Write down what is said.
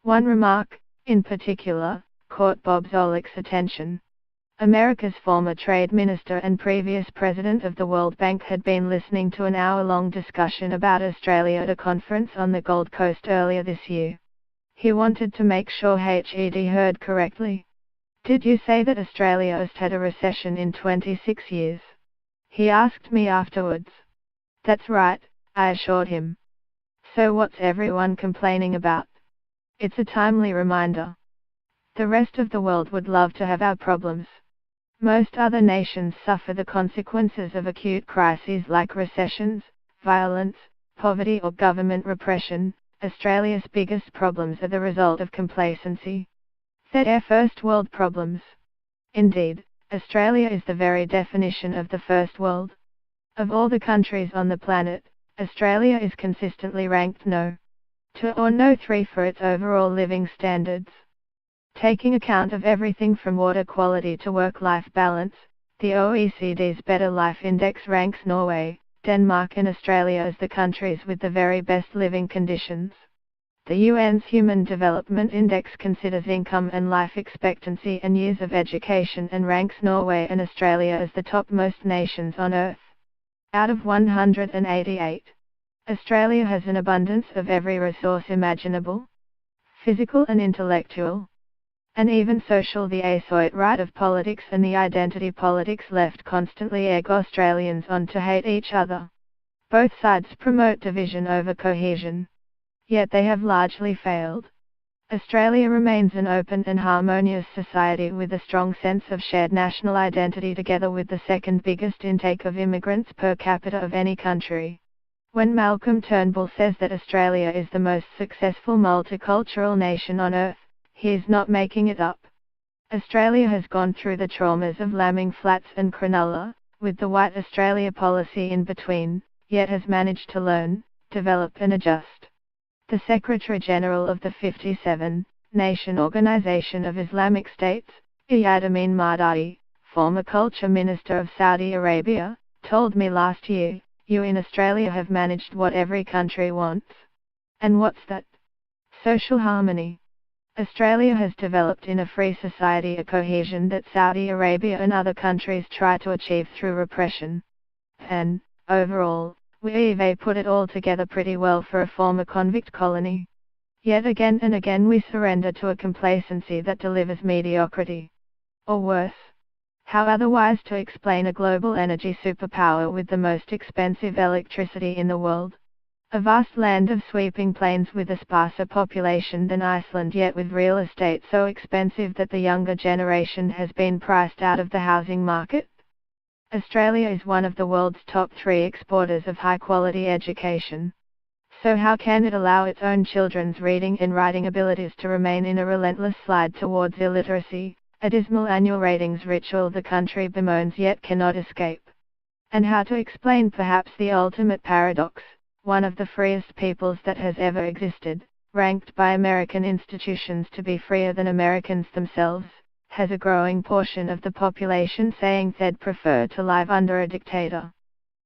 One remark, in particular, caught Bob Zoellick's attention. America's former trade minister and previous president of the World Bank had been listening to an hour-long discussion about Australia at a conference on the Gold Coast earlier this year. He wanted to make sure HED heard correctly. "Did you say that Australia has had a recession in 26 years?" he asked me afterwards. "That's right," I assured him. "So what's everyone complaining about?" It's a timely reminder. The rest of the world would love to have our problems. Most other nations suffer the consequences of acute crises like recessions, violence, poverty or government repression. Australia's biggest problems are the result of complacency. They're first world problems. Indeed, Australia is the very definition of the first world. Of all the countries on the planet, Australia is consistently ranked no. 2 or no 3 for its overall living standards. Taking account of everything from water quality to work-life balance, the OECD's Better Life Index ranks Norway, Denmark and Australia as the countries with the very best living conditions. The UN's Human Development Index considers income and life expectancy and years of education and ranks Norway and Australia as the topmost nations on Earth. Out of 188, Australia has an abundance of every resource imaginable, physical and intellectual, and even social. The ASOIT right of politics and the identity politics left constantly egg Australians on to hate each other. Both sides promote division over cohesion. Yet they have largely failed. Australia remains an open and harmonious society with a strong sense of shared national identity together with the second biggest intake of immigrants per capita of any country. When Malcolm Turnbull says that Australia is the most successful multicultural nation on Earth, he is not making it up. Australia has gone through the traumas of Lambing Flats and Cronulla, with the White Australia policy in between, yet has managed to learn, develop and adjust. The Secretary-General of the 57-nation Organization of Islamic States, Iyad Amin Mardai, former Culture Minister of Saudi Arabia, told me last year, "You in Australia have managed what every country wants." And what's that? Social harmony. Australia has developed in a free society a cohesion that Saudi Arabia and other countries try to achieve through repression. And, overall, we've put it all together pretty well for a former convict colony. Yet again and again we surrender to a complacency that delivers mediocrity. Or worse. How otherwise to explain a global energy superpower with the most expensive electricity in the world? A vast land of sweeping plains with a sparser population than Iceland, yet with real estate so expensive that the younger generation has been priced out of the housing market? Australia is one of the world's top 3 exporters of high-quality education. So how can it allow its own children's reading and writing abilities to remain in a relentless slide towards illiteracy, a dismal annual ratings ritual the country bemoans yet cannot escape? And how to explain perhaps the ultimate paradox? One of the freest peoples that has ever existed, ranked by American institutions to be freer than Americans themselves, has a growing portion of the population saying they'd prefer to live under a dictator.